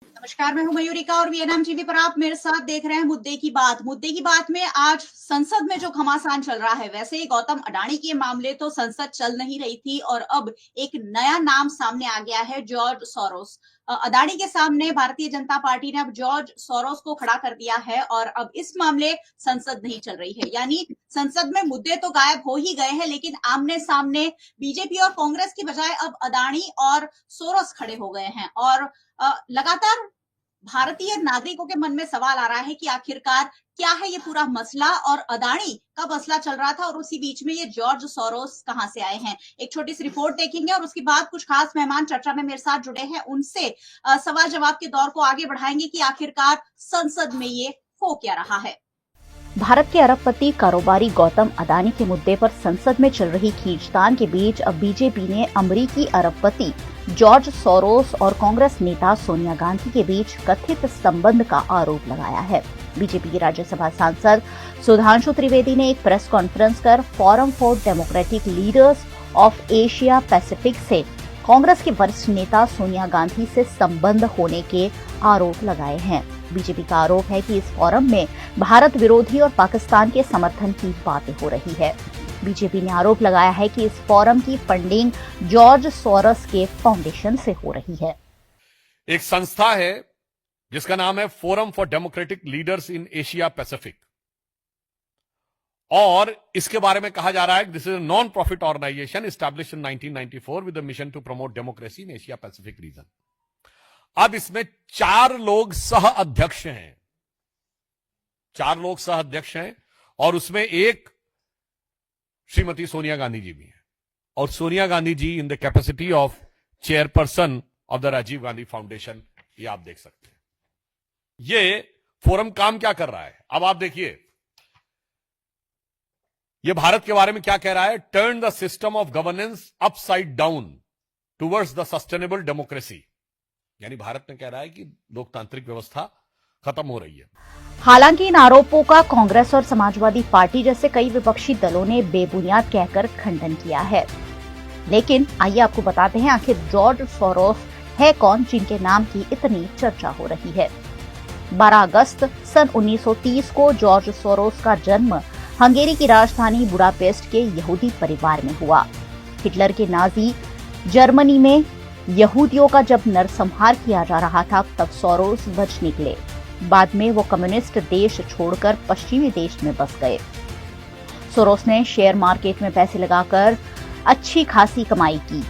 नमस्कार, मैं हूं मयूरिका और वीएनएम टीवी पर आप मेरे साथ देख रहे हैं मुद्दे की बात। मुद्दे की बात में आज संसद में जो घमासान चल रहा है, वैसे ही गौतम अडानी के मामले तो संसद चल नहीं रही थी और अब एक नया नाम सामने आ गया है, जॉर्ज सोरोस। अडानी के सामने भारतीय जनता पार्टी ने अब जॉर्ज सोरोस को खड़ा कर दिया है और अब इस मामले संसद नहीं चल रही है। यानी संसद में मुद्दे तो गायब हो ही गए हैं, लेकिन आमने सामने बीजेपी और कांग्रेस की बजाय अब अडानी और सोरोस खड़े हो गए हैं और लगातार भारतीय नागरिकों के मन में सवाल आ रहा है कि आखिरकार क्या है ये पूरा मसला और अडानी का मसला चल रहा था और उसी बीच में ये जॉर्ज सोरोस कहां से आए हैं। एक छोटी सी रिपोर्ट देखेंगे और उसके बाद कुछ खास मेहमान चर्चा में मेरे साथ जुड़े हैं, उनसे सवाल जवाब के दौर को आगे बढ़ाएंगे कि आखिरकार संसद में ये हो क्या रहा है। भारत के अरबपति कारोबारी गौतम अडानी के मुद्दे पर संसद में चल रही खींचतान के बीच अब बीजेपी ने अमेरिकी अरबपति जॉर्ज सोरोस और कांग्रेस नेता सोनिया गांधी के बीच कथित संबंध का आरोप लगाया है। बीजेपी के राज्यसभा सांसद सुधांशु त्रिवेदी ने एक प्रेस कॉन्फ्रेंस कर forum for democratic leaders of Asia Pacific से कांग्रेस के वरिष्ठ नेता सोनिया गांधी से संबंध होने के आरोप लगाए हैं। बीजेपी का आरोप है कि इस फोरम में भारत विरोधी और पाकिस्तान के समर्थन की बातें हो रही है। बीजेपी ने आरोप लगाया है कि इस फोरम की फंडिंग जॉर्ज सोरोस के फाउंडेशन से हो रही है। एक संस्था है जिसका नाम है forum for democratic leaders in Asia Pacific, और इसके बारे में कहा जा रहा है कि this is a non profit organisation established in 1994 with the mission to promote democracy in Asia Pacific region. अब इसमें 4 लोग सह अध्यक्ष हैं, 4 लोग सह अध्यक्ष हैं और उसमें एक श्रीमती सोनिया गांधी जी भी हैं, और Sonia Gandhi ji in the capacity of chairperson of the Rajiv Gandhi foundation, ये आप देख सकते हैं। ये फोरम काम क्या कर रहा है, अब आप देखिए ये भारत के बारे में क्या कह रहा है। Turn the system of governance upside down towards the sustainable democracy, यानी भारत ने कह रहा है कि लोकतांत्रिक व्यवस्था खत्म हो रही है। हालांकि इन आरोपों का कांग्रेस और समाजवादी पार्टी जैसे कई विपक्षी दलों ने बेबुनियाद कहकर खंडन किया है। लेकिन आइए आपको बताते हैं आखिर जॉर्ज सोरोस है कौन जिनके नाम की इतनी चर्चा हो रही है। 12 अगस्त सन 1930 को जॉर्ज सोरोस का जन्म हंगेरी की राजधानी बुडापेस्ट के यहूदी परिवार में हुआ। हिटलर के नाजी जर्मनी में यहूदियों का जब नरसंहार किया जा रहा था तब सोरोस बच निकले। बाद में वो कम्युनिस्ट देश छोड़कर पश्चिमी देश में बस गए। सोरोस ने शेयर मार्केट में पैसे लगाकर अच्छी खासी कमाई की।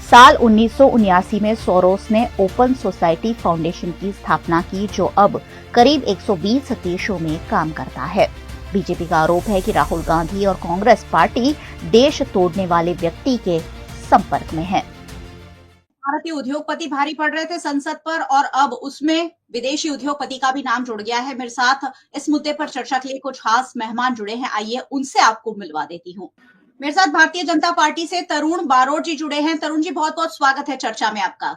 साल 1979 में सोरोस ने ओपन सोसाइटी फाउंडेशन की स्थापना की, जो अब करीब 120 देशों में काम करता है। बीजेपी का आरोप है कि राहुल गांधी और कांग्रेस पार्टी देश तोड़ने वाले व्यक्ति के संपर्क में है। भारतीय उद्योगपति भारी पड़ रहे थे संसद पर और अब उसमें विदेशी उद्योगपति का भी नाम जुड़ गया है। मेरे साथ इस मुद्दे पर चर्चा के लिए कुछ खास मेहमान जुड़े हैं, आइए उनसे आपको मिलवा देती हूँ। मेरे साथ भारतीय जनता पार्टी से तरुण बारोट जी जुड़े हैं। तरुण जी, बहुत बहुत स्वागत है चर्चा में आपका।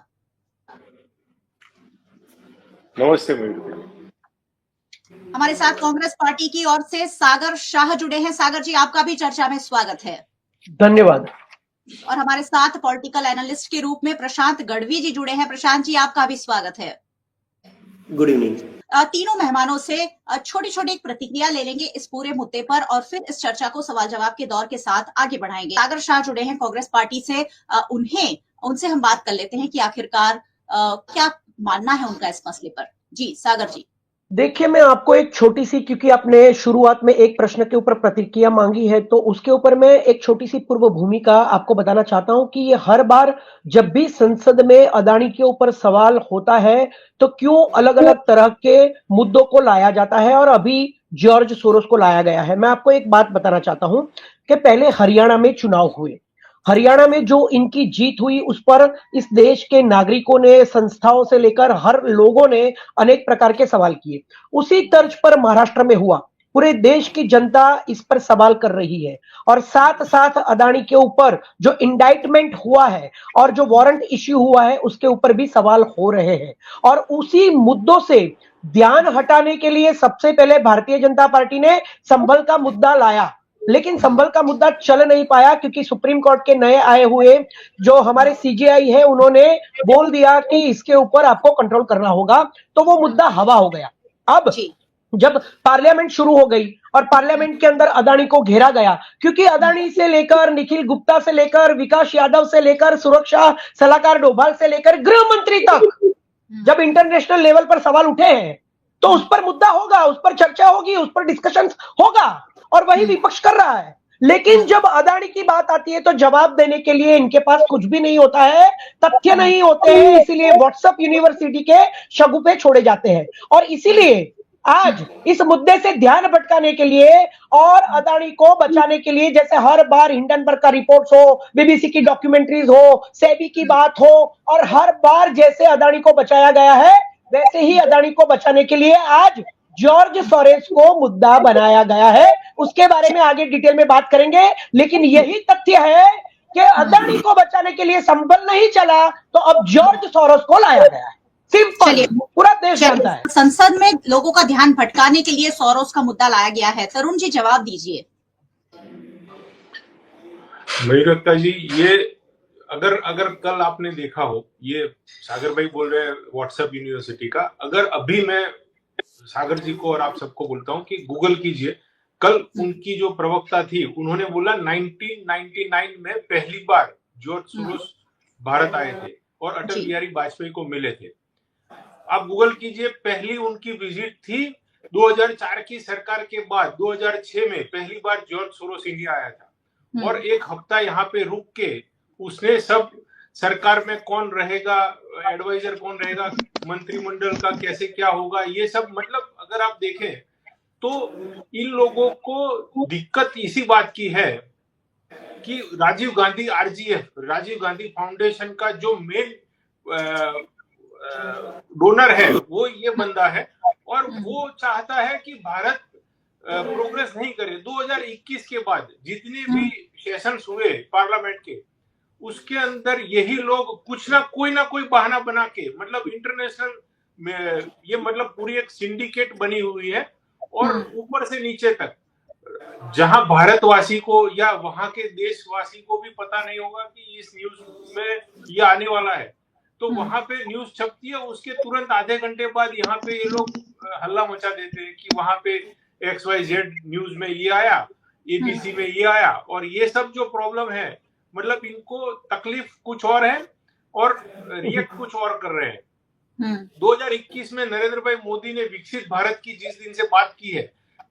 नमस्ते मयूर। हमारे साथ कांग्रेस पार्टी की ओर से सागर शाह जुड़े हैं। सागर जी, आपका भी चर्चा में स्वागत है। धन्यवाद। और हमारे साथ पॉलिटिकल एनालिस्ट के रूप में प्रशांत गढ़वी जी जुड़े हैं। प्रशांत जी, आपका भी स्वागत है। Good evening. तीनों मेहमानों से छोटी छोटी एक प्रतिक्रिया ले लेंगे इस पूरे मुद्दे पर और फिर इस चर्चा को सवाल जवाब के दौर के साथ आगे बढ़ाएंगे। सागर शाह जुड़े हैं कांग्रेस पार्टी से, उनसे हम बात कर लेते हैं कि आखिरकार क्या मानना है उनका इस मसले पर। जी सागर जी। देखिए, मैं आपको एक छोटी सी, क्योंकि आपने शुरुआत में एक प्रश्न के ऊपर प्रतिक्रिया मांगी है, तो उसके ऊपर मैं एक छोटी सी पूर्व भूमिका आपको बताना चाहता हूं कि ये हर बार जब भी संसद में अडानी के ऊपर सवाल होता है तो क्यों अलग अलग तरह के मुद्दों को लाया जाता है और अभी जॉर्ज सोरोस को लाया गया है। मैं आपको एक बात बताना चाहता हूं कि पहले हरियाणा में चुनाव हुए, हरियाणा में जो इनकी जीत हुई उस पर इस देश के नागरिकों ने, संस्थाओं से लेकर हर लोगों ने अनेक प्रकार के सवाल किए। उसी तर्ज पर महाराष्ट्र में हुआ, पूरे देश की जनता इस पर सवाल कर रही है और साथ साथ अडानी के ऊपर जो इंडाइटमेंट हुआ है और जो वारंट इश्यू हुआ है उसके ऊपर भी सवाल हो रहे हैं। और उसी मुद्दों से ध्यान हटाने के लिए सबसे पहले भारतीय जनता पार्टी ने संभल का मुद्दा लाया लेकिन संभल का मुद्दा चल नहीं पाया क्योंकि सुप्रीम कोर्ट के नए आए हुए जो हमारे सीजेआई है उन्होंने बोल दिया कि इसके ऊपर आपको कंट्रोल करना होगा, तो वो मुद्दा हवा हो गया। अब जी जब पार्लियामेंट शुरू हो गई और पार्लियामेंट के अंदर अदानी को घेरा गया, क्योंकि अदानी से लेकर निखिल गुप्ता से लेकर विकास यादव से लेकर सुरक्षा सलाहकार डोभाल से लेकर गृह मंत्री तक जब इंटरनेशनल लेवल पर सवाल उठे हैं तो उस पर मुद्दा होगा, उस पर चर्चा होगी, उस पर डिस्कशन होगा, और वही विपक्ष कर रहा है। लेकिन जब अदानी की बात आती है तो जवाब देने के लिए इनके पास कुछ भी नहीं होता है, तथ्य नहीं होते हैं, इसीलिए व्हाट्सएप यूनिवर्सिटी के शगुफे छोड़े जाते हैं। और इसीलिए आज इस मुद्दे से ध्यान भटकाने के लिए और अदानी को बचाने के लिए, जैसे हर बार हिंडनबर्ग का रिपोर्ट्स हो, बीबीसी की डॉक्यूमेंट्रीज हो, सेबी की बात हो, और हर बार जैसे अदानी को बचाया गया है वैसे ही अदानी को बचाने के लिए आज जॉर्ज सोरेस को मुद्दा बनाया गया है। उसके बारे में आगे डिटेल में बात करेंगे, लेकिन यही तथ्य है कि अदानी को बचाने के लिए संभल नहीं चला तो अब जॉर्ज सोरोस को लाया गया है। सिंपल, चलिए, पूरा देश जानता है। संसद में लोगों का ध्यान भटकाने के लिए सोरोस का मुद्दा लाया गया है। तरुण जी जवाब दीजिए। मयूरत्ता जी, ये अगर कल आपने देखा हो, ये सागर भाई बोल रहे हैं व्हाट्सएप यूनिवर्सिटी का, अगर अभी मैं सागर जी को और आप सबको बोलता हूं कि गूगल कीजिए, कल उनकी जो प्रवक्ता थी उन्होंने बोला 1999 में पहली बार जॉर्ज सोरोस भारत आए थे और अटल बिहारी वाजपेयी को मिले थे। आप गूगल कीजिए, पहली उनकी विजिट थी 2004 की सरकार के बाद 2006 में पहली बार जॉर्ज सोरोस इंडिया आया था और एक हफ्ता यहाँ पे रुक के उसने सब सरकार में कौन रहेगा, एडवाइजर कौन रहेगा, मंत्रिमंडल का कैसे क्या होगा, ये सब, मतलब अगर आप देखें तो इन लोगों को दिक्कत इसी बात की है कि राजीव गांधी आरजीएफ, राजीव गांधी फाउंडेशन का जो मेन डोनर है वो ये बंदा है और वो चाहता है कि भारत प्रोग्रेस नहीं करे। 2021 के बाद जितने भी सेशंस हुए पार्लियामेंट के, उसके अंदर यही लोग कुछ ना कोई बहाना बना के, मतलब इंटरनेशनल में ये मतलब पूरी एक सिंडिकेट बनी हुई है और ऊपर से नीचे तक, जहां भारतवासी को या वहां के देशवासी को भी पता नहीं होगा कि इस न्यूज में ये आने वाला है, तो वहां पे न्यूज छपती है, उसके तुरंत आधे घंटे बाद यहाँ पे ये लोग हल्ला मचा देते हैं कि वहां पे XYZ न्यूज में ये आया, ABC में ये आया, और ये सब जो प्रॉब्लम है, मतलब इनको तकलीफ कुछ और है और रिएक्ट कुछ और कर रहे हैं। 2021 में नरेंद्र भाई मोदी ने विकसित भारत की जिस दिन से बात की है,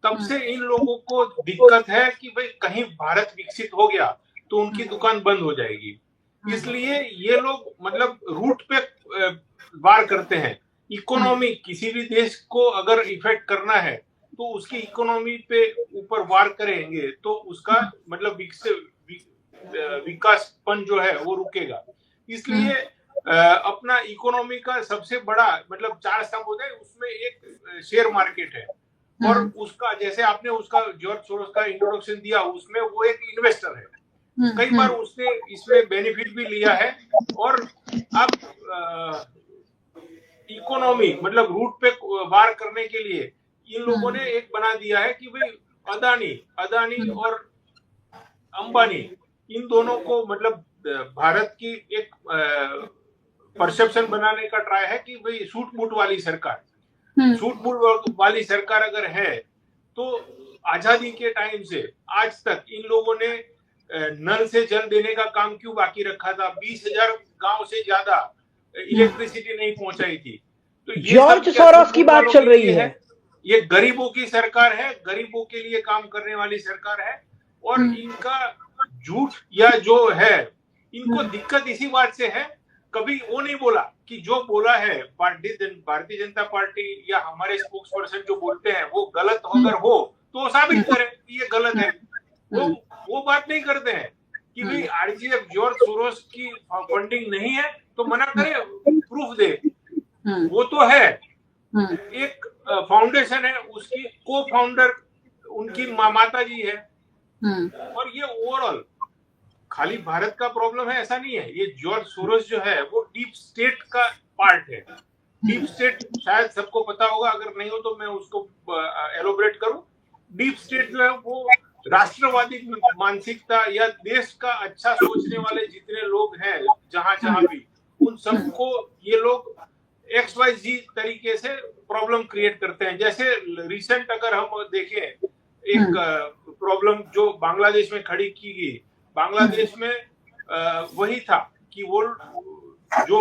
तब से इन लोगों को दिक्कत है कि भाई कहीं भारत विकसित हो गया तो उनकी दुकान बंद हो जाएगी। इसलिए ये लोग मतलब रूट पे वार करते हैं। इकोनॉमी, किसी भी देश को अगर इफेक्ट करना है तो उसकी इकोनॉमी पे ऊपर वार करेंगे तो उसका मतलब विकासपन जो है वो रुकेगा। इसलिए अपना इकोनॉमी का सबसे बड़ा मतलब 4 स्तंभ होते हैं, उसमें एक शेयर मार्केट है और उसका, जैसे आपने उसका जॉर्ज सोरोस का इंट्रोडक्शन दिया, उसमें वो एक इन्वेस्टर है, कई बार उसने इसमें बेनिफिट भी लिया है। और अब इकोनॉमी मतलब रूट पे वार करने के लिए इन लोगों ने एक बना दिया है कि भाई अदानी और अंबानी, इन दोनों को मतलब भारत की एक परसेप्शन बनाने का ट्राई है कि भाई सूट बूट वाली सरकार, सूट बूट वाली सरकार अगर है तो आजादी के टाइम से आज तक इन लोगों ने नल से जल देने का काम क्यों बाकी रखा था? 20,000 गांव से ज्यादा इलेक्ट्रिसिटी नहीं पहुंचाई थी। तो जॉर्ज सोरोस की बात चल रही है। ये गरीबों की सरकार है, गरीबों के लिए काम करने वाली सरकार है और इनका झूठ या जो है, इनको दिक्कत इसी बात से है। कभी वो नहीं बोला कि जो बोला है भारतीय जनता पार्टी या हमारे स्पोक्स पर्सन जो बोलते हैं वो गलत अगर हो तो साबित करें कि ये गलत है। वो बात नहीं करते हैं कि भाई आरजीएफ जॉर्ज सोरोस की फंडिंग नहीं है तो मना करे, प्रूफ दे। वो तो है, एक फाउंडेशन है, उसकी को फाउंडर उनकी माता जी है। और ये ओवरऑल खाली भारत का प्रॉब्लम है ऐसा नहीं है, ये जॉर्ज सोरोस जो है वो डीप स्टेट का पार्ट है। डीप स्टेट शायद सबको पता होगा, अगर नहीं हो तो मैं उसको एलोबरेट करूं। डीप स्टेट जो है वो राष्ट्रवादी मानसिकता या देश का अच्छा सोचने वाले जितने लोग हैं जहां जहां भी, उन सबको ये लोग XYZ तरीके से प्रॉब्लम क्रिएट करते हैं। जैसे रिसेंट अगर हम देखें, एक प्रॉब्लम जो बांग्लादेश में खड़ी की गई, बांग्लादेश में वही था कि वो जो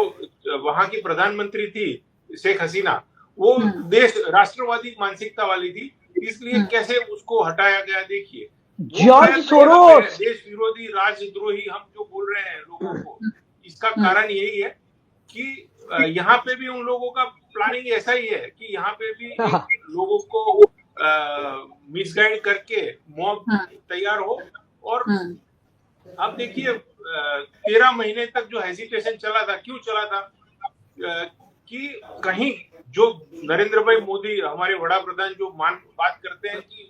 वहां की प्रधानमंत्री थी शेख हसीना, वो देश राष्ट्रवादी मानसिकता वाली थी, इसलिए कैसे उसको हटाया गया। देखिए, जॉर्ज सोरोस, देश विरोधी राजद्रोही हम जो बोल रहे हैं लोगों को, इसका कारण यही है कि यहाँ पे भी उन लोगों का प्लानिंग ऐसा ही है कि यहाँ पे भी लोगों को मिसगाइड करके मॉब तैयार हो। और अब देखिए 13 महीने तक जो हेजिटेशन चला था, क्यों चला था कि कहीं जो नरेंद्र भाई मोदी हमारे वड़ा प्रधान जो बात करते हैं कि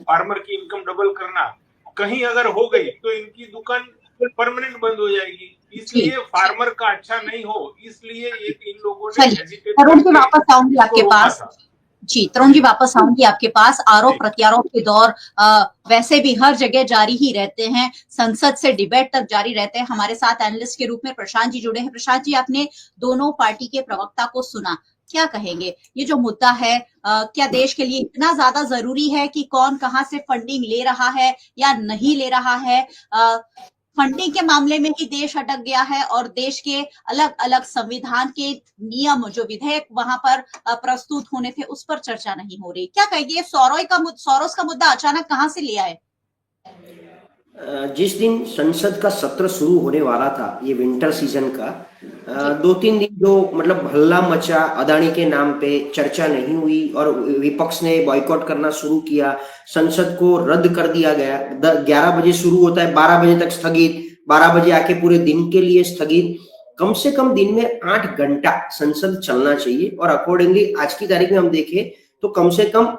फार्मर की इनकम डबल करना, कहीं अगर हो गई तो इनकी दुकान परमानेंट बंद हो जाएगी। इसलिए फार्मर का अच्छा नहीं हो, इसलिए इन लोगों ने हेजिटेट। तरुण जी वापस आऊंगी आपके पास। जी तरुण जी वापस आऊंगी आपके पास। आरोप प्रत्यारोप के दौर वैसे भी हर जगह जारी ही रहते हैं, संसद से डिबेट तक जारी रहते हैं। हमारे साथ एनालिस्ट के रूप में प्रशांत जी जुड़े हैं। प्रशांत जी, आपने दोनों पार्टी के प्रवक्ता को सुना, क्या कहेंगे? ये जो मुद्दा है क्या देश के लिए इतना ज्यादा जरूरी है कि कौन कहां से फंडिंग ले रहा है या नहीं ले रहा है? फंडिंग के मामले में ही देश अटक गया है और देश के अलग अलग संविधान के नियम जो विधेयक वहां पर प्रस्तुत होने थे उस पर चर्चा नहीं हो रही। क्या कहेंगे, सोरोस का मुद्दा अचानक कहां से ले आए? जिस दिन संसद का सत्र शुरू होने वाला था, ये विंटर सीजन का, 2-3 दिन जो मतलब हल्ला मचा, अदानी के नाम पे चर्चा नहीं हुई और विपक्ष ने बॉयकॉट करना शुरू किया, संसद को रद्द कर दिया गया। 11 बजे शुरू होता है, 12 बजे तक स्थगित, 12 बजे आके पूरे दिन के लिए स्थगित। कम से कम दिन में 8 घंटा संसद चलना चाहिए और अकॉर्डिंगली आज की तारीख में हम देखें तो कम से कम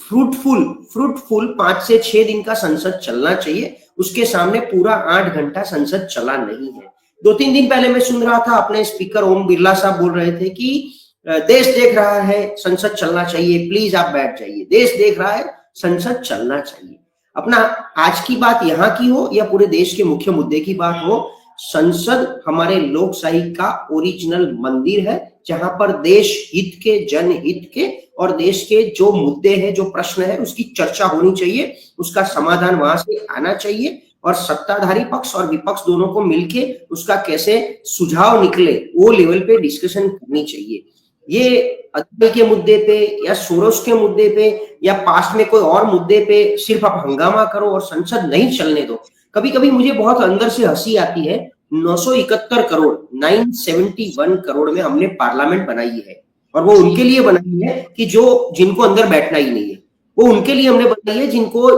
फ्रूटफुल 5 से 6 दिन का संसद चलना चाहिए। उसके सामने पूरा 8 घंटा संसद चला नहीं है। 2-3 दिन पहले मैं सुन रहा था अपने स्पीकर ओम बिरला साहब बोल रहे थे कि देश देख रहा है, संसद चलना चाहिए, प्लीज आप बैठ जाइए। देश देख रहा है, संसद चलना चाहिए। अपना आज की बात यहाँ की हो या पूरे देश के मुख्य मुद्दे की बात हो, संसद हमारे लोकशाही का ओरिजिनल मंदिर है, जहां पर देश हित के, जनहित के और देश के जो मुद्दे हैं, जो प्रश्न है, उसकी चर्चा होनी चाहिए, उसका समाधान वहां से आना चाहिए और सत्ताधारी पक्ष और विपक्ष दोनों को मिलके उसका कैसे सुझाव निकले वो लेवल पे डिस्कशन करनी चाहिए। ये अदानी के मुद्दे पे या सोरोस के मुद्दे पे या पास्ट में कोई और मुद्दे पे सिर्फ आप हंगामा करो और संसद नहीं चलने दो। कभी कभी मुझे बहुत अंदर से हंसी आती है। 971 करोड़ 971 करोड़ में हमने पार्लियामेंट बनाई है और वो उनके लिए बनाई है कि जिनको अंदर बैठना ही नहीं है, वो उनके लिए हमने बनाई है जिनको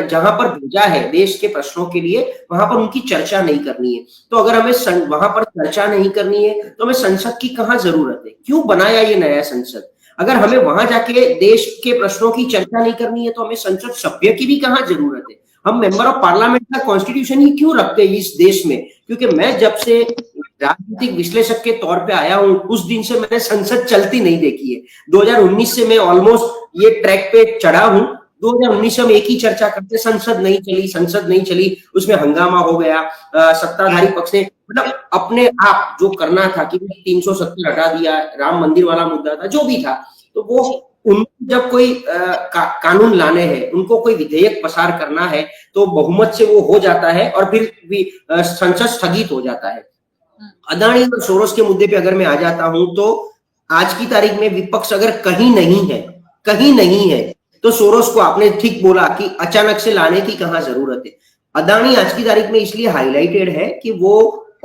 जहां पर भेजा है देश के प्रश्नों के लिए, वहां पर उनकी चर्चा नहीं करनी है। तो अगर हमें वहां पर चर्चा नहीं करनी है तो हमें संसद की कहाँ जरूरत है? क्यों बनाया ये नया संसद? अगर हमें वहां जाके देश के प्रश्नों की चर्चा नहीं करनी है तो हमें संसद सभ्य की भी कहाँ जरूरत है? हम मेंबर ऑफ पार्लियामेंट का कॉन्स्टिट्यूशन ही क्यों रखते हैं इस देश में? क्योंकि मैं जब से राजनीतिक विश्लेषक के तौर पे आया हूं उस दिन से मैंने संसद चलती नहीं देखी है। 2019 से मैं ऑलमोस्ट ये ट्रैक पे चढ़ा हूं। 2019 में एक ही चर्चा करते, संसद नहीं चली, उसमें हंगामा हो गया। सत्ताधारी पक्ष ने मतलब अपने आप जो करना था कि 370 हटा दिया, राम मंदिर वाला मुद्दा था, जो भी था, तो वो उनको जब कोई कानून लाने हैं, उनको कोई विधेयक पसार करना है तो बहुमत से वो हो जाता है और फिर भी संसद स्थगित हो जाता है। अदानी और सोरोस के मुद्दे पे अगर मैं आ जाता हूं तो आज की तारीख में विपक्ष अगर कहीं नहीं है तो सोरोस को आपने ठीक बोला कि अचानक से लाने की कहां जरूरत है। अदानी आज की तारीख में इसलिए हाईलाइटेड है कि वो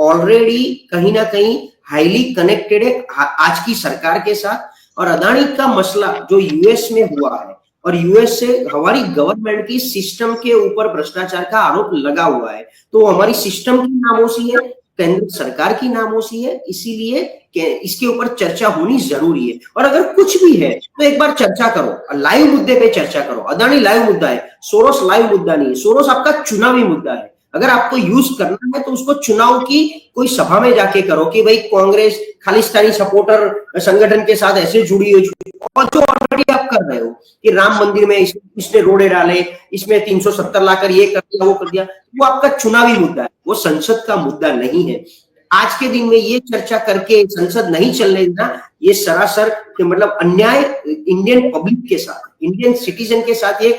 ऑलरेडी कहीं ना कहीं हाईली कनेक्टेड है आज की सरकार के साथ। और अदानी का मसला जो यूएस में हुआ है और यूएस से हमारी गवर्नमेंट की सिस्टम के ऊपर भ्रष्टाचार का आरोप लगा हुआ है, तो हमारी सिस्टम की नामोशी है, केंद्र सरकार की नामोशी है, इसीलिए इसके ऊपर चर्चा होनी जरूरी है। और अगर कुछ भी है तो एक बार चर्चा करो, लाइव मुद्दे पे चर्चा करो। अदानी लाइव मुद्दा है, सोरोस लाइव मुद्दा नहीं है। सोरोस आपका चुनावी मुद्दा है। अगर आपको यूज करना है तो उसको चुनाव की कोई सभा में जाके करो कि भाई कांग्रेस खालिस्तानी सपोर्टर संगठन के साथ ऐसे जुड़ी हुई और जो ऑलरेडी आप कर रहे हो कि राम मंदिर में इसने रोड़े डाले, इसमें 370 लाकर ये कर दिया, वो कर दिया, वो आपका चुनावी मुद्दा है, वो संसद का मुद्दा नहीं है। आज के दिन में ये चर्चा करके संसद नहीं चलने देना, ये सरासर मतलब अन्याय इंडियन पब्लिक के साथ, इंडियन सिटीजन के साथ ये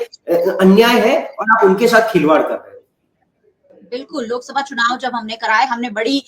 अन्याय है और आप उनके साथ खिलवाड़ कर रहे हो। बिल्कुल, लोकसभा चुनाव जब हमने कराए, हमने बड़ी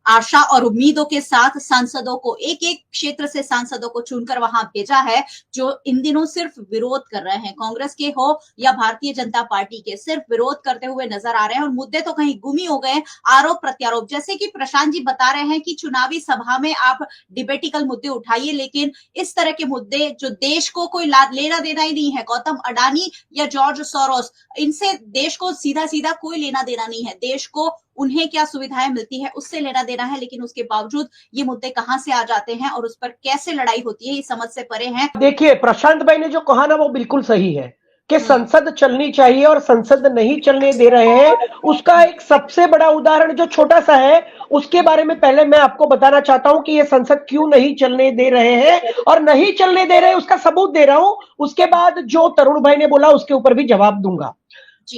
आशा और उम्मीदों के साथ सांसदों को, एक एक क्षेत्र से सांसदों को चुनकर वहां भेजा है, जो इन दिनों सिर्फ विरोध कर रहे हैं, कांग्रेस के हो या भारतीय जनता पार्टी के, सिर्फ विरोध करते हुए नजर आ रहे हैं और मुद्दे तो कहीं गुम ही हो गए, आरोप प्रत्यारोप। जैसे कि प्रशांत जी बता रहे हैं कि चुनावी सभा में आप डिबेटिकल मुद्दे उठाइए, लेकिन इस तरह के मुद्दे जो देश को कोई लेना देना ही नहीं है, गौतम अडानी या जॉर्ज सोरोस, इनसे देश को सीधा सीधा कोई लेना देना नहीं है, देश को उन्हें क्या सुविधाएं मिलती है उससे लेना देना है, लेकिन उसके बावजूद ये मुद्दे कहां से आ जाते हैं और उस पर कैसे लड़ाई होती है, ये समझ से परे हैं। देखिए, प्रशांत भाई ने जो कहा ना वो बिल्कुल सही है कि संसद चलनी चाहिए और संसद नहीं चलने दे रहे हैं। उसका एक सबसे बड़ा उदाहरण जो छोटा सा है, उसके बारे में पहले मैं आपको बताना चाहता हूं कि ये संसद क्यों नहीं चलने दे रहे हैं, और नहीं चलने दे रहे उसका सबूत दे रहा हूं। उसके बाद जो तरुण भाई ने बोला उसके ऊपर भी जवाब दूंगा जी।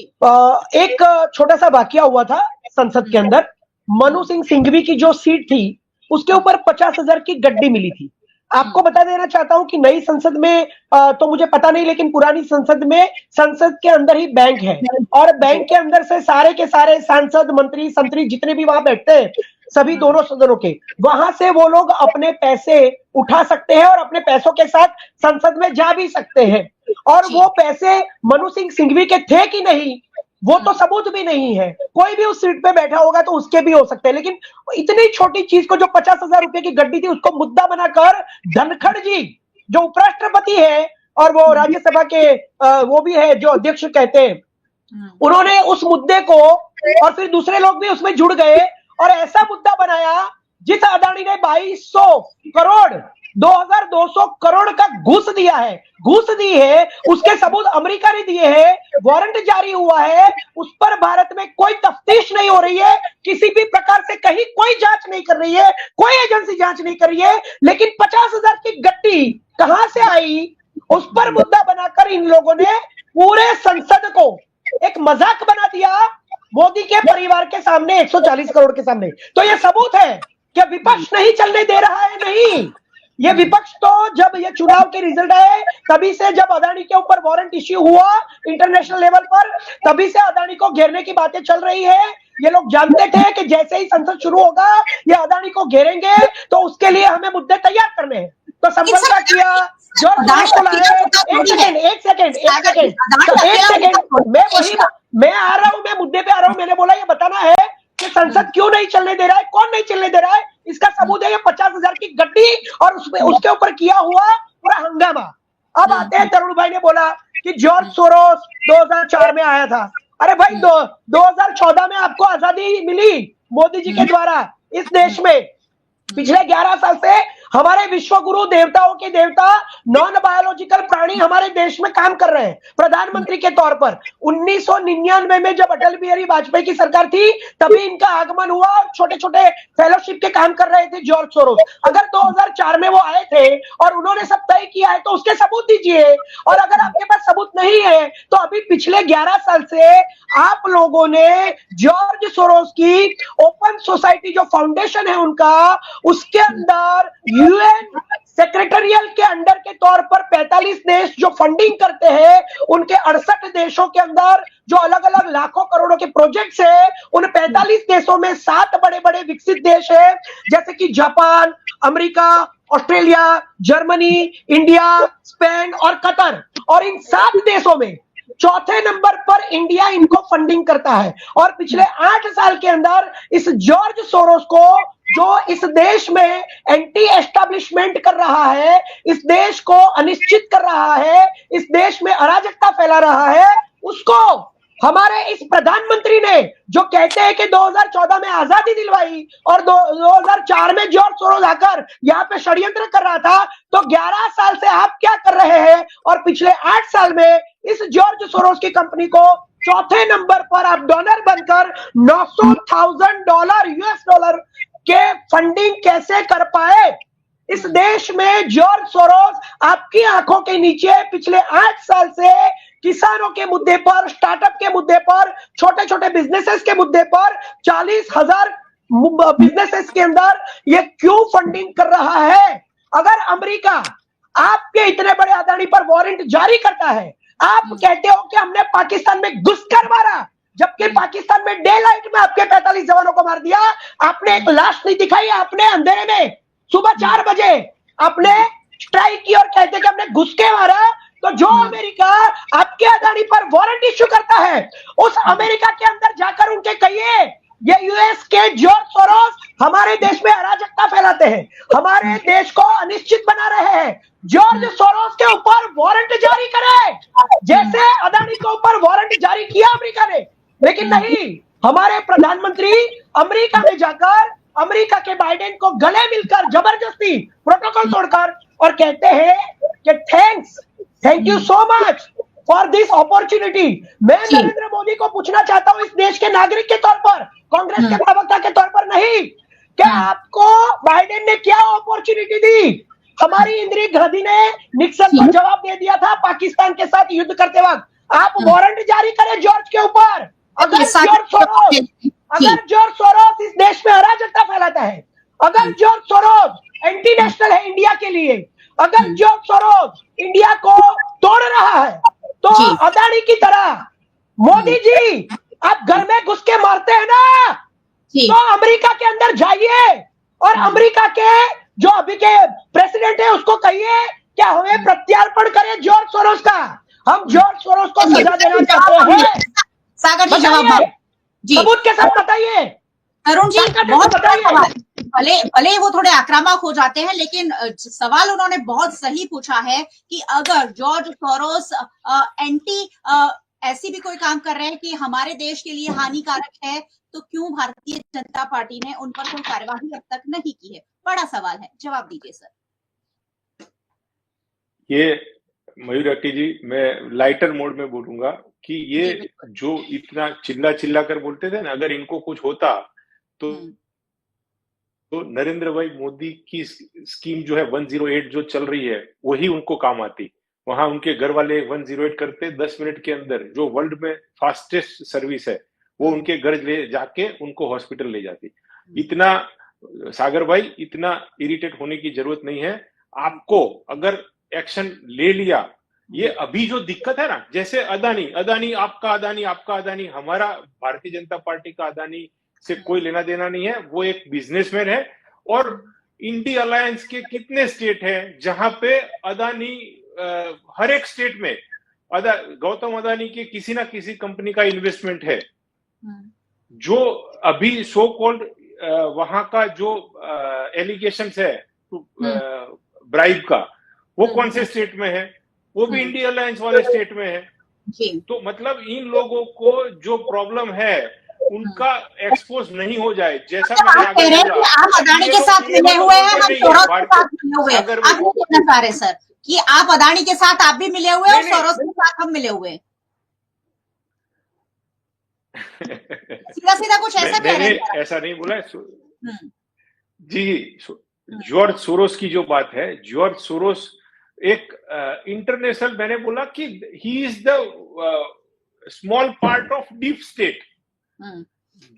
एक छोटा सा वाकया हुआ था संसद के अंदर। मनु सिंह सिंघवी की जो सीट थी उसके ऊपर 50,000 की गड्डी मिली थी। आपको बता देना चाहता हूं कि नई संसद में तो मुझे पता नहीं, लेकिन पुरानी संसद में संसद के अंदर ही बैंक है और बैंक के अंदर से सारे के सारे सांसद, मंत्री, संतरी जितने भी वहां बैठते हैं, सभी दोनों सदनों के, वहां से वो लोग अपने पैसे उठा सकते हैं और अपने पैसों के साथ संसद में जा भी सकते हैं। और वो पैसे मनु सिंह सिंघवी के थे कि नहीं वो तो सबूत भी नहीं है। कोई भी उस सीट पे बैठा होगा तो उसके भी हो सकते हैं, लेकिन इतनी छोटी चीज को जो 50,000 रुपए की गड्डी थी उसको मुद्दा बनाकर धनखड़ जी जो उपराष्ट्रपति है और वो राज्यसभा के वो भी है जो अध्यक्ष कहते हैं, उन्होंने उस मुद्दे को, और फिर दूसरे लोग भी उसमें जुड़ गए और ऐसा मुद्दा बनाया जिस अदानी ने 2200 करोड़ 2200 करोड़ का घूस दिया है, घूस दी है, उसके सबूत अमेरिका ने दिए हैं, वारंट जारी हुआ है, उस पर भारत में कोई तफ्तीश नहीं हो रही है, किसी भी प्रकार से कहीं कोई जांच नहीं कर रही है, कोई एजेंसी जांच नहीं कर रही है, लेकिन 50,000 की गड्डी कहां से आई, उस पर मुद्दा बनाकर इन लोगों ने पूरे संसद को एक मजाक बना दिया मोदी के परिवार के सामने, 140 करोड़ के सामने। तो यह सबूत है कि विपक्ष नहीं चलने दे रहा है। नहीं, ये विपक्ष तो जब ये चुनाव के रिजल्ट आए तभी से, जब अदानी के ऊपर वारंट इश्यू हुआ इंटरनेशनल लेवल पर, तभी से अदानी को घेरने की बातें चल रही है। ये लोग जानते थे कि जैसे ही संसद शुरू होगा ये अदानी को घेरेंगे, तो उसके लिए हमें मुद्दे तैयार करने हैं। तो संपर्क का किया, मैं आ रहा हूं, मैं मुद्दे पे आ रहा हूं। मैंने बोला ये बताना है कि संसद क्यों नहीं चलने दे रहा है, कौन नहीं चलने दे रहा है, इसका सबूत है ये 50,000 की गड्डी और उसके ऊपर किया हुआ पूरा हंगामा। अब आते हैं, तरुण भाई ने बोला कि जॉर्ज सोरोस 2004 में आया था। अरे भाई 2014 में आपको आजादी मिली मोदी जी के द्वारा इस देश में। पिछले 11 साल से हमारे विश्व गुरु, देवताओं के देवता, नॉन बायोलॉजिकल प्राणी हमारे देश में काम कर रहे हैं प्रधानमंत्री के तौर पर। 1999 में जब अटल बिहारी वाजपेयी की सरकार थी तभी इनका आगमन हुआ और छोटे छोटे फेलोशिप के काम कर रहे थे जॉर्ज सोरोस। अगर 2004 में वो आए थे और उन्होंने सब तय किया है तो उसके सबूत दीजिए, और अगर आपके पास सबूत नहीं है तो अभी पिछले 11 साल से आप लोगों ने जॉर्ज सोरोस की ओपन सोसाइटी जो फाउंडेशन है उनका, उसके अंदर यूएन सेक्रेटरियल के अंडर के तौर पर 45 देश जो फंडिंग करते हैं, उनके 68 देशों के अंदर जो अलग अलग लाखों करोड़ों के प्रोजेक्ट्स है, उन 45 देशों में 7 बड़े बड़े विकसित देश है जैसे कि Japan, America, Australia, Germany, India, Spain और कतर। और इन 7 देशों में चौथे नंबर पर इंडिया इनको फंडिंग करता है। और पिछले 8 साल के अंदर इस जॉर्ज सोरोस को, जो इस देश में एंटी एस्टैब्लिशमेंट कर रहा है, इस देश को अनिश्चित कर रहा है, इस देश में अराजकता फैला रहा है, उसको हमारे इस प्रधानमंत्री ने, जो कहते हैं कि 2014 में आजादी दिलवाई और 2004 में जॉर्ज सोरोस आकर यहाँ पे षड्यंत्र कर रहा था, तो 11 साल से आप क्या कर रहे हैं? और पिछले 8 साल में इस जॉर्ज सोरोस की कंपनी को चौथे नंबर पर आप डोनर बनकर $900,000 US के फंडिंग कैसे कर पाए? इस देश में जॉर्ज सोरोस आपकी आंखों के नीचे पिछले 8 साल से किसानों के मुद्दे पर, स्टार्टअप के मुद्दे पर, छोटे छोटे बिजनेसेस के मुद्दे पर 40,000 बिजनेसेस के अंदर ये क्यों फंडिंग कर रहा है? अगर अमेरिका आपके इतने बड़े अदानी पर वारंट जारी करता है, आप कहते हो कि हमने पाकिस्तान में घुसकर मारा, जबकि पाकिस्तान में डे लाइट में आपके 45 जवानों को मार दिया। आपने एक लाश नहीं दिखाई, आपने अंधेरे में सुबह 4 बजे आपने स्ट्राइक की और कहते कि हमने घुस के मारा। तो जो अमेरिका आपके अदानी पर वारंट इश्यू करता है, उस अमेरिका के अंदर जाकर उनके कहिए ये यूएस के जॉर्ज सोरोस हमारे देश में अराजकता फैलाते हैं, हमारे देश को अनिश्चित बना रहे हैं। जॉर्ज सोरोस के ऊपर वारंट जारी करे, जैसे अदानी के ऊपर वारंट जारी किया अमेरिका ने। लेकिन नहीं, हमारे प्रधानमंत्री अमेरिका में जाकर अमेरिका के बाइडेन को गले मिलकर जबरदस्ती प्रोटोकॉल तोड़कर और कहते हैं कि thank you so much for this opportunity. मैं नरेंद्र मोदी को पूछना चाहता हूं इस देश के नागरिक के तौर पर, कांग्रेस के प्रवक्ता के तौर पर नहीं, क्या आपको बाइडेन ने क्या अपॉर्चुनिटी दी? हमारी इंदिरा गांधी ने निक्सन को जवाब दे दिया था पाकिस्तान के साथ युद्ध करते वक्त। आप वारंट जारी करें जॉर्ज के ऊपर। अगर जॉर्ज सोरोस इस देश में अराजकता फैलाता है, अगर जॉर्ज सोरोस एंटी नेशनल है इंडिया के लिए, अगर जॉर्ज सोरोस इंडिया को तोड़ रहा है, तो अदानी की तरह मोदी जी आप घर में घुस के मारते हैं ना, तो अमेरिका के अंदर जाइए और अमेरिका के जो अभी के प्रेसिडेंट है उसको कहिए कि हमें प्रत्यार्पण करें जॉर्ज सोरोस का। हम जॉर्ज सोरोस को सजा देना चाहते हैं। सागर जी जवाब जी सबूत के साथ बताइए। अरुण जी बहुत भले वो थोड़े आक्रामक हो जाते हैं, लेकिन सवाल उन्होंने बहुत सही पूछा है कि अगर जॉर्ज सोरोस ऐसी भी कोई काम कर रहे हैं कि हमारे देश के लिए हानिकारक है, तो क्यों भारतीय जनता पार्टी ने उन पर कोई कार्यवाही अब तक नहीं की है? बड़ा सवाल है, जवाब दीजिए सर। ये मयूर अट्टी जी, मैं लाइटर मोड में बोलूंगा कि ये जो इतना चिल्ला कर बोलते थे ना, अगर इनको कुछ होता तो नरेंद्र भाई मोदी की स्कीम जो है 108 जो चल रही है वही उनको काम आती। वहां उनके घर वाले 108 करते 10 मिनट के अंदर, जो वर्ल्ड में फास्टेस्ट सर्विस है, वो उनके घर ले जाके उनको हॉस्पिटल ले जाती। इतना सागर भाई, इतना इरिटेट होने की जरूरत नहीं है। आपको अगर एक्शन ले लिया, ये अभी जो दिक्कत है ना, जैसे अदानी आपका अदानी, हमारा भारतीय जनता पार्टी का अदानी से कोई लेना देना नहीं है, वो एक बिजनेसमैन है। और इंडी अलायंस के कितने स्टेट हैं जहां पे अदानी, हर एक स्टेट में गौतम अदानी के किसी ना किसी कंपनी का इन्वेस्टमेंट है। जो अभी सो कॉल्ड वहां का जो एलिगेशंस है ब्राइब का, वो कौन से स्टेट में है? वो भी इंडी अलायंस वाले स्टेट में है। तो मतलब इन लोगों को जो प्रॉब्लम है उनका एक्सपोज नहीं हो जाए, जैसा मैंने आप कह रहे हैं कि आप अदानी के साथ मिले हुए हैं, हम सोरोस के साथ मिले हुए हैं। आप ये कहना चाह रहे हैं सर कि आप अदानी के साथ आप भी मिले हुए हैं और सोरोस के साथ हम मिले हुए हैं? सीधा कुछ ऐसा कह रहे हैं? ऐसा नहीं बोला जी। जॉर्ज सोरोस की जो बात है, जॉर्ज सोरोस एक इंटरनेशनल, मैंने बोला कि he is the small part of deep state.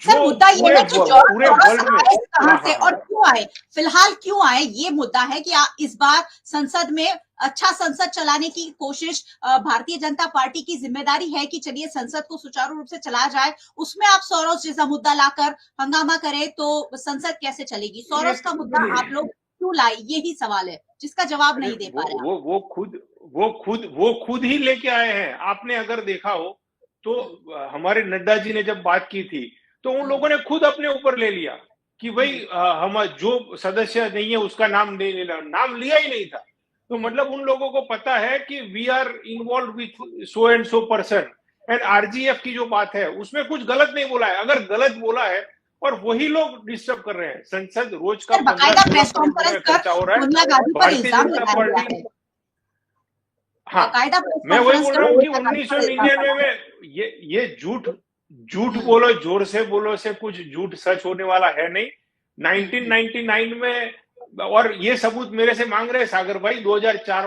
Sir मुद्दा ये है कि जॉर्ज सोरोस कहां से और क्यों आए, फिलहाल क्यों आए, ये मुद्दा है कि इस बार संसद में अच्छा संसद चलाने की कोशिश भारतीय जनता पार्टी की जिम्मेदारी है कि चलिए संसद को सुचारू रूप से चलाया जाए। उसमें आप सोरोस जैसा मुद्दा लाकर हंगामा करें तो संसद कैसे चलेगी? सोरोस का मुद्दा आप लोग क्यों लाए, यही सवाल है जिसका जवाब नहीं दे पा रहे। वो खुद ही लेके आए हैं। आपने अगर देखा हो तो हमारे नड्डा जी ने जब बात की थी तो उन लोगों ने खुद अपने ऊपर ले लिया कि भाई हम जो सदस्य नहीं है उसका नाम नहीं लेना, नाम लिया ही नहीं था। तो मतलब उन लोगों को पता है कि we are involve with so and so person. And RGF की जो बात है उसमें कुछ गलत नहीं बोला है। अगर गलत बोला है और वही लोग डिस्टर्ब कर रहे हैं, संसद रोज का खर्चा हो रहा है, भारतीय जनता पार्टी। हाँ, मैं वही बोल रहा हूँ कि 1999 में ये झूठ बोलो, जोर से बोलो से कुछ झूठ सच होने वाला है नहीं। 1999 में और ये सबूत मेरे से मांग रहे हैं सागर भाई 2004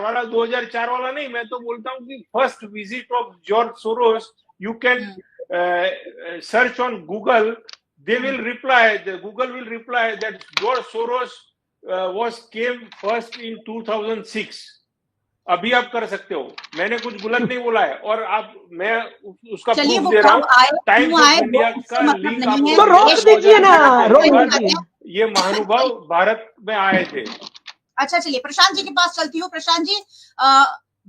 वाला नहीं, मैं तो बोलता हूँ कि first visit of George Soros, you can search on Google, Google will reply that George Soros came first in 2006. अभी आप कर सकते हो, मैंने कुछ गलत नहीं बोला है, और मैं उसका प्रूफ दे रहा हूँ। टाइम्स ऑफ इंडिया का लिंक आपको, तो रोक दीजिए ना, रोक दीजिए। ये महानुभाव भारत में आए थे। अच्छा, चलिए प्रशांत जी के पास चलती हूँ। प्रशांत जी,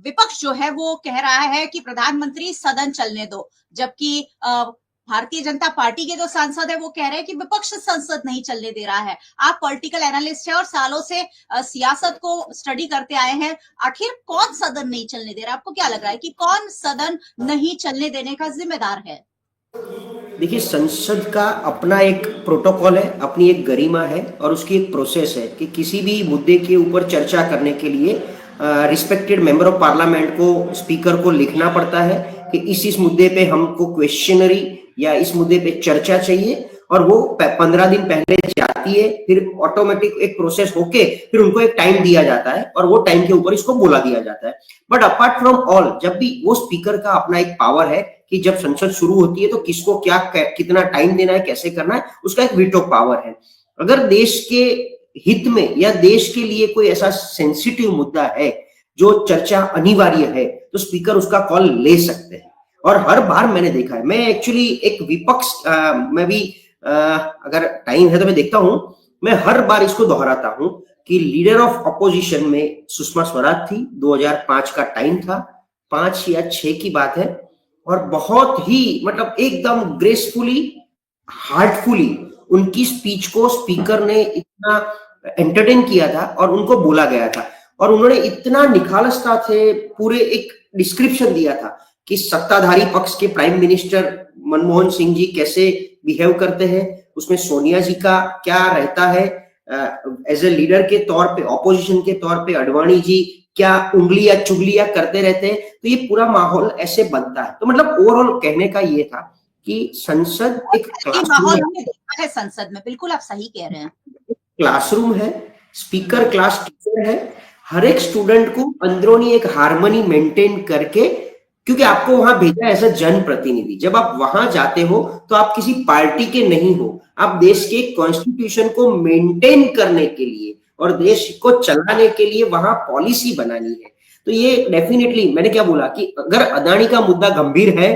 विपक्ष जो है वो कह रहा है कि प्रधानमंत्री सदन चलने दो, जबकि भारतीय जनता पार्टी के जो सांसद है वो कह रहे हैं कि विपक्ष संसद नहीं चलने दे रहा है। आप पॉलिटिकल एनालिस्ट हैं और सालों से सियासत को स्टडी करते आए हैं, आखिर कौन सदन नहीं चलने दे रहा? आपको क्या लग रहा है कि कौन सदन नहीं चलने देने का जिम्मेदार है? देखिए, संसद का अपना एक प्रोटोकॉल है, अपनी एक गरिमा है और उसकी एक प्रोसेस है कि किसी भी मुद्दे के ऊपर चर्चा करने के लिए रिस्पेक्टेड मेंबर ऑफ पार्लियामेंट को, स्पीकर को लिखना पड़ता है कि इस मुद्दे पे हमको क्वेश्चनरी या इस मुद्दे पे चर्चा चाहिए, और वो 15 दिन पहले जाती है, फिर ऑटोमेटिक एक प्रोसेस होके फिर उनको एक टाइम दिया जाता है और वो टाइम के ऊपर इसको बोला दिया जाता है। बट अपार्ट फ्रॉम ऑल, जब भी वो स्पीकर का अपना एक पावर है कि जब संसद शुरू होती है तो किसको क्या कितना टाइम देना है, कैसे करना है, उसका एक वीटो पावर है। अगर देश के हित में या देश के लिए कोई ऐसा सेंसिटिव मुद्दा है जो चर्चा अनिवार्य है, तो स्पीकर उसका कॉल ले सकते हैं। और हर बार मैंने देखा है, मैं एक्चुअली एक विपक्ष मैं भी अगर टाइम है तो मैं देखता हूं, मैं हर बार इसको दोहराता हूं कि लीडर ऑफ अपोजिशन में सुषमा स्वराज थी, 2005 का टाइम था, 5 या 6 की बात है, और बहुत ही मतलब एकदम ग्रेसफुली, हार्टफुली उनकी स्पीच को स्पीकर ने इतना एंटरटेन किया था और उनको बोला गया था, और उन्होंने इतना निखालसता से पूरे एक डिस्क्रिप्शन दिया था कि सत्ताधारी पक्ष के प्राइम मिनिस्टर मनमोहन सिंह जी कैसे बिहेव करते हैं, उसमें सोनिया जी का क्या रहता है एज ए लीडर के तौर पे, ऑपोजिशन के तौर पे अडवाणी जी क्या उंगलियां चुगलियां करते रहते हैं, तो ये पूरा माहौल ऐसे बनता है। तो मतलब ओवरऑल कहने का ये था कि संसद एक माहौल हमने देखा है संसद में, बिल्कुल आप सही कह रहे हैं, क्लासरूम है, स्पीकर क्लास टीचर है, हर एक स्टूडेंट को अंदरूनी एक हार्मनी मेंटेन करके, क्योंकि आपको वहां भेजा एज अ जनप्रतिनिधि, जब आप वहां जाते हो तो आप किसी पार्टी के नहीं हो, आप देश के कॉन्स्टिट्यूशन को मेंटेन करने के लिए और देश को चलाने के लिए वहां पॉलिसी बनानी है। तो ये डेफिनेटली, मैंने क्या बोला कि अगर अदानी का मुद्दा गंभीर है,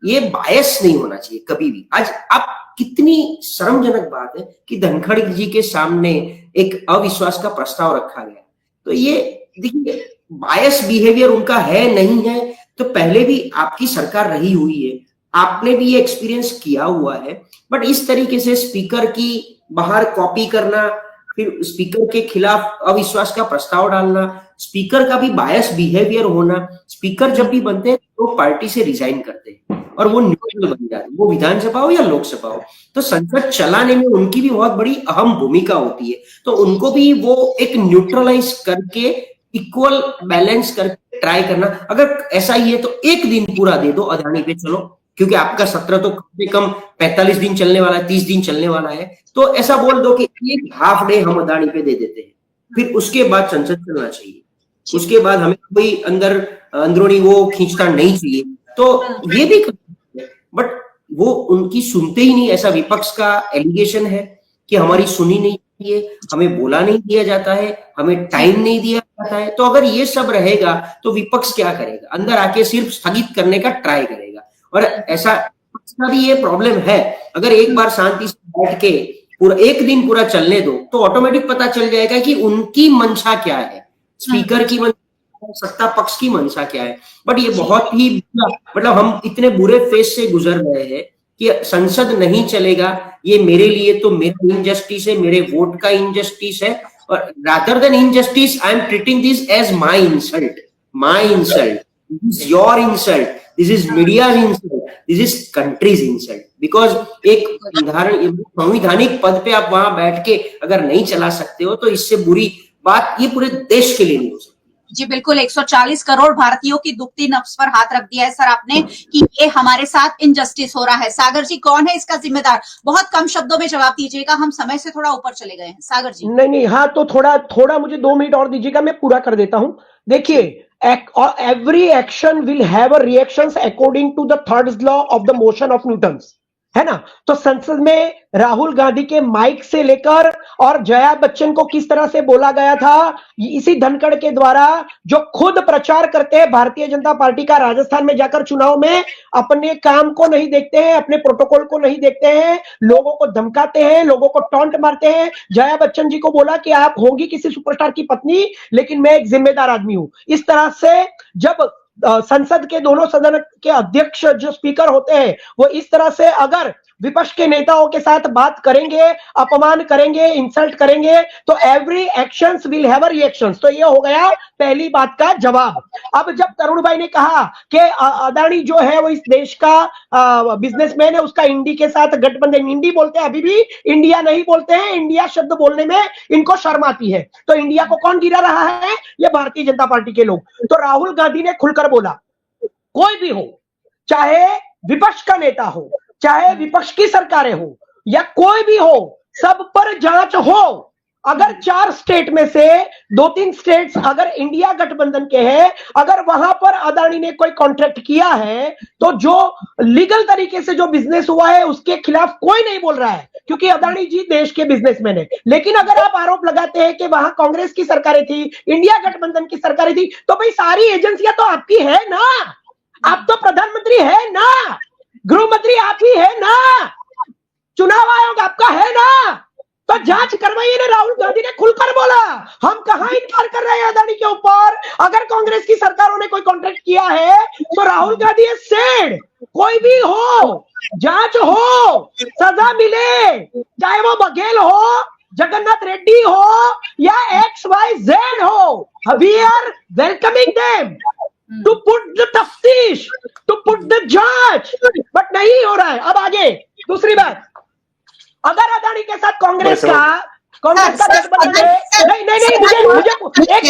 ये बायस नहीं होना चाहिए कभी भी। आज आप कितनी शर्मजनक बात है कि धनखड़ जी के सामने एक अविश्वास का प्रस्ताव रखा गया, तो ये देखिए बायस बिहेवियर उनका है नहीं है, तो पहले भी आपकी सरकार रही हुई है, आपने भी ये एक्सपीरियंस किया हुआ है। बट इस तरीके से स्पीकर की बाहर कॉपी करना, फिर स्पीकर के खिलाफ अविश्वास का प्रस्ताव डालना, स्पीकर का भी बायस बिहेवियर होना, स्पीकर जब भी बनते हैं तो पार्टी से रिजाइन करते हैं और वो न्यूट्रल बन जाते हैं, वो विधानसभा हो या लोकसभा हो। तो संसद चलाने में उनकी भी बहुत बड़ी अहम भूमिका होती है, तो उनको भी वो एक न्यूट्रलाइज करके इक्वल बैलेंस करके ट्राई करना। अगर ऐसा ही है तो एक दिन पूरा दे दो अदानी पे, चलो, क्योंकि आपका सत्र तो कम से कम 45 दिन चलने वाला है, 30 दिन चलने वाला है, तो ऐसा बोल दो कि एक हाफ डे हम अदानी पे दे देते हैं, फिर उसके बाद संसद चलना चाहिए, उसके बाद हमें कोई अंदरूनी वो खींचता नहीं चाहिए, तो ये भी कर सकते हैं। बट वो उनकी सुनते ही नहीं, ऐसा विपक्ष का एलिगेशन है कि हमारी सुनी नहीं है, हमें बोला नहीं दिया जाता है, हमें टाइम नहीं दिया जाता है। तो अगर ये सब रहेगा तो विपक्ष क्या करेगा? अंदर आके सिर्फ स्थगित करने का ट्राई करेगा, और ऐसा भी ये प्रॉब्लम है। अगर एक बार शांति से बैठ के पूरा एक दिन पूरा चलने दो तो ऑटोमेटिक पता चल जाएगा कि उनकी मंशा क्या है, स्पीकर की मंशा, सत्ता पक्ष की मंशा क्या है। बट ये बहुत ही मतलब हम इतने बुरे फेज से गुजर रहे हैं कि संसद नहीं चलेगा, ये मेरे लिए तो मेरा इनजस्टिस है, मेरे वोट का इनजस्टिस है, और rather than injustice I am treating this as my insult, this is your insult, this is media's insult, this is country's insult. Because एक संवैधानिक पद पे आप वहां बैठ के अगर नहीं चला सकते हो तो इससे बुरी बात ये पूरे देश के लिए नहीं हो सकती। जी बिल्कुल, 140 करोड़ भारतीयों की दुखती नब्ज पर हाथ रख दिया है सर आपने कि ये हमारे साथ इनजस्टिस हो रहा है। सागर जी, कौन है इसका जिम्मेदार? बहुत कम शब्दों में जवाब दीजिएगा, हम समय से थोड़ा ऊपर चले गए हैं। सागर जी। नहीं, हाँ, तो थोड़ा थोड़ा मुझे 2 मिनट और दीजिएगा, मैं पूरा कर देता हूं। देखिए, every action will have a reactions according to the third law of the motion of Newton's, है ना। तो संसद में राहुल गांधी के माइक से लेकर और जया बच्चन को किस तरह से बोला गया था, इसी धनखड़ के द्वारा, जो खुद प्रचार करते हैं भारतीय जनता पार्टी का, राजस्थान में जाकर चुनाव में अपने काम को नहीं देखते हैं, अपने प्रोटोकॉल को नहीं देखते हैं, लोगों को धमकाते हैं, लोगों को टॉन्ट मारते हैं। जया बच्चन जी को बोला कि आप होंगी किसी सुपरस्टार की पत्नी, लेकिन मैं एक जिम्मेदार आदमी हूं। इस तरह से जब संसद के दोनों सदन के अध्यक्ष जो स्पीकर होते हैं, वो इस तरह से अगर विपक्ष के नेताओं के साथ बात करेंगे, अपमान करेंगे, इंसल्ट करेंगे, तो every actions will have reactions. तो ये हो गया पहली बात का जवाब। अब जब तरुण भाई ने कहा कि अदानी जो है वो इस देश का बिजनेसमैन है, उसका इंडी के साथ गठबंधन, इंडी बोलते हैं, अभी भी इंडिया नहीं बोलते हैं, इंडिया शब्द बोलने में इनको शर्म आती है। तो इंडिया को कौन गिरा रहा है? ये भारतीय जनता पार्टी के लोग। तो राहुल गांधी ने खुलकर बोला, कोई भी हो, चाहे विपक्ष का नेता हो, चाहे विपक्ष की सरकारें हो, या कोई भी हो, सब पर जांच हो। अगर 4 स्टेट में से 2-3 स्टेट्स अगर इंडिया गठबंधन के हैं, अगर वहां पर अदानी ने कोई कॉन्ट्रैक्ट किया है, तो जो लीगल तरीके से जो बिजनेस हुआ है उसके खिलाफ कोई नहीं बोल रहा है, क्योंकि अदानी जी देश के बिजनेसमैन है। लेकिन अगर आप आरोप लगाते हैं कि वहां कांग्रेस की सरकारें थी, इंडिया गठबंधन की सरकारें थी, तो भाई सारी एजेंसियां तो आपकी है ना, आप तो प्रधानमंत्री है ना, गृह मंत्री आप ही है ना, चुनाव आयोग आपका है ना, तो जांच करवाइए ना। राहुल गांधी ने खुलकर बोला, हम कहां इनकार कर रहे हैं अदानी के ऊपर। अगर कांग्रेस की सरकारों ने कोई कॉन्ट्रैक्ट किया है तो राहुल गांधी है सेड, कोई भी हो, जांच हो, सजा मिले, चाहे वो बघेल हो, जगन्नाथ रेड्डी हो या XYZ हो, we are welcoming them to put the तफ्तीश, to put the जांच, बट नहीं हो रहा है। अब आगे दूसरी बात, अगर अदानी के साथ कांग्रेस का गठबंधन है, नहीं, मुझे एक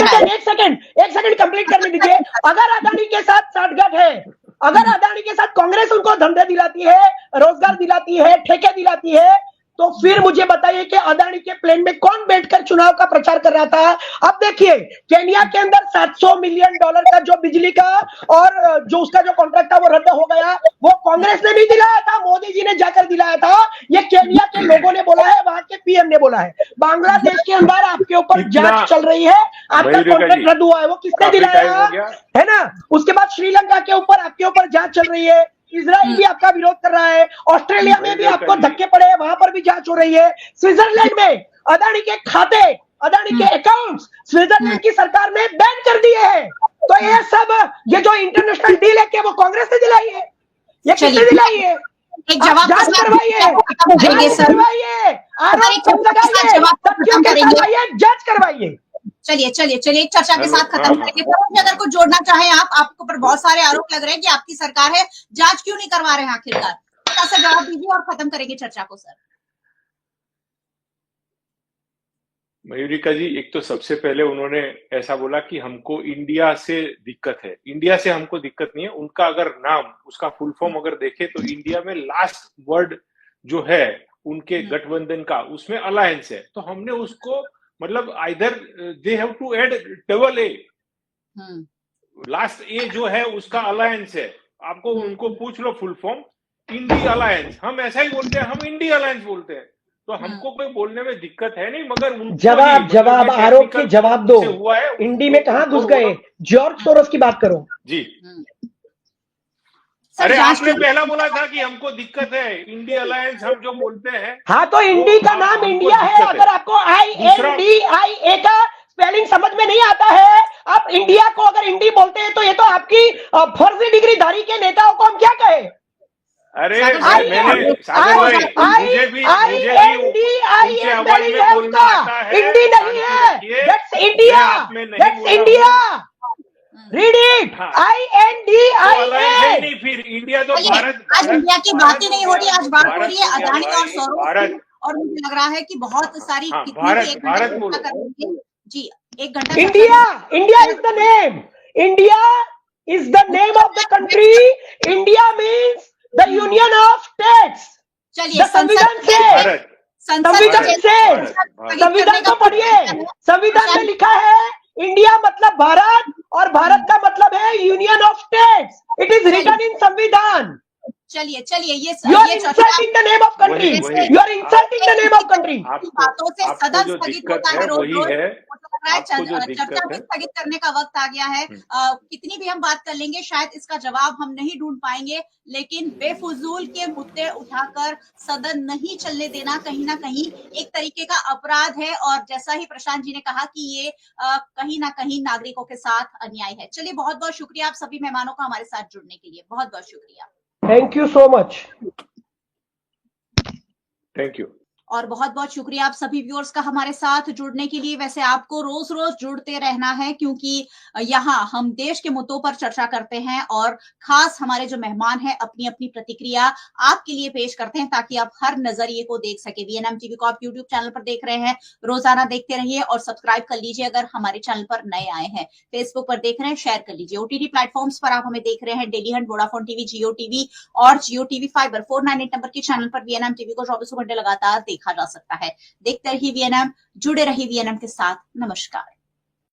सेकंड कंप्लीट करने दीजिए। अगर अदानी के साथ साठगांठ है, अगर अदानी के साथ कांग्रेस उनको धंधे दिलाती है, रोजगार दिलाती है, ठेके दिलाती है, तो फिर मुझे बताइए कि अदानी के प्लेन में कौन बैठकर चुनाव का प्रचार कर रहा था। अब देखिए, केन्या के अंदर $700 मिलियन का जो बिजली का और जो उसका जो कॉन्ट्रैक्ट था वो रद्द हो गया, वो कांग्रेस ने नहीं दिलाया था, मोदी जी ने जाकर दिलाया था। ये केन्या के लोगों ने बोला है, वहां के पीएम ने बोला है। बांग्लादेश के अंदर आपके ऊपर जांच चल रही है, आपका कॉन्ट्रैक्ट रद्द हुआ है, वो किसने दिलाया है ना। उसके बाद श्रीलंका के ऊपर आपके ऊपर जांच चल रही है, इजराइल भी आपका विरोध कर रहा है, ऑस्ट्रेलिया में भी आपको धक्के पड़े हैं, वहां पर भी जांच हो रही है। स्विट्जरलैंड में अदानी के खाते, अदानी के अकाउंट्स स्विट्जरलैंड की सरकार ने बैन कर दिए हैं। तो ये सब, ये जो इंटरनेशनल डील है, क्या वो कांग्रेस ने दिलाई है? ये किसने दिलाई है? एक जवाब जांच करवाइए, जांच करवाइए। चलिए एक चर्चा के साथ खत्म करेंगे। अगर कुछ जोड़ना चाहें आप, आपके ऊपर बहुत सारे आरोप लग रहे हैं कि आपकी सरकार है, जांच क्यों नहीं करवा रहे हैं आखिरकार? थोड़ा सा जवाब दीजिए और खत्म करेंगे चर्चा को सर। मयूरिका जी, एक तो सबसे पहले उन्होंने ऐसा बोला कि हमको इंडिया से दिक्कत है। इंडिया से हमको दिक्कत नहीं है। उनका अगर नाम, उसका फुल फॉर्म अगर देखे तो इंडिया में लास्ट वर्ड जो है उनके गठबंधन का, उसमें अलायंस है। तो हमने उसको, मतलब either they have to add double A, last A जो है उसका अलायंस है। आपको उनको पूछ लो फुल फॉर्म, इंडी अलायंस। हम ऐसा ही बोलते हैं, हम इंडी अलायंस बोलते हैं। तो हमको कोई बोलने में दिक्कत है नहीं, मगर जवाब आरोप के जवाब दो। हुआ है, इंडी में कहां घुस गए? जॉर्ज सोरोस की बात करो जी। अरे आपने पहला बोला था कि हमको दिक्कत है, इंडी अलायंस हम जो बोलते हैं। हाँ, तो इंडी का नाम इंडिया है। अगर आपको INDIA का स्पेलिंग समझ में नहीं आता है, आप इंडिया को अगर इंडी बोलते हैं, तो ये तो आपकी फर्जी डिग्री धारी के नेताओं को हम क्या कहें? अरे मुझे भी बोलना आता है, इंडी नहीं है, that's India, that's India. Read it, INDIA। नहीं, फिर इंडिया तो भारत। आज इंडिया की बात ही नहीं हो रही, आज बात हो रही है अदानी और सौरभ, और मुझे लग रहा है कि बहुत सारी भारत जी 1 घंटा India is the name. India is the name of the country. India means the union of states. चलिए The संविधान से भारत संविधान से संविधान को पढ़िए। संविधान में लिखा है इंडिया मतलब भारत और भारत का मतलब है union of states. It is written in संविधान। चलिए You are insulting the name of country. You are insulting the name of country. बातों से आपको सदन जो स्थगित दिक्कत होता है है रोज वही रोज। है। मुझे लग रहा है आपको जो चर्चा दिक्कत भी है स्थगित करने का वक्त आ गया है। कितनी भी हम बात कर लेंगे शायद इसका जवाब हम नहीं ढूंढ पाएंगे, लेकिन बेफुजूल के मुद्दे उठाकर सदन नहीं चलने देना कहीं ना कहीं एक तरीके का अपराध है, और जैसा ही प्रशांत जी ने कहा कि ये कहीं ना कहीं नागरिकों के साथ अन्याय है। चलिए बहुत बहुत शुक्रिया आप सभी मेहमानों का हमारे साथ जुड़ने के लिए, बहुत बहुत शुक्रिया। Thank you so much. Thank you. और बहुत बहुत शुक्रिया आप सभी व्यूअर्स का हमारे साथ जुड़ने के लिए। वैसे आपको रोज रोज जुड़ते रहना है क्योंकि यहाँ हम देश के मुद्दों पर चर्चा करते हैं और खास हमारे जो मेहमान हैं अपनी अपनी प्रतिक्रिया आपके लिए पेश करते हैं ताकि आप हर नजरिए को देख सके। वीएनएम टीवी को आप यूट्यूब चैनल पर देख रहे हैं, रोजाना देखते रहिए और सब्सक्राइब कर लीजिए अगर हमारे चैनल पर नए आए हैं। फेसबुक पर देख रहे हैं, शेयर कर लीजिए। ओटीटी प्लेटफॉर्म्स पर आप हमें देख रहे हैं, डेली हंट, वोडाफोन टीवी, जियो टीवी और जियो टीवी फाइबर 498 नंबर के चैनल पर वीएनएम टीवी को 24 घंटे लगातार देखा जा सकता है। देखते रहिए वीएनएम, जुड़े रहिए वीएनएम के साथ। नमस्कार।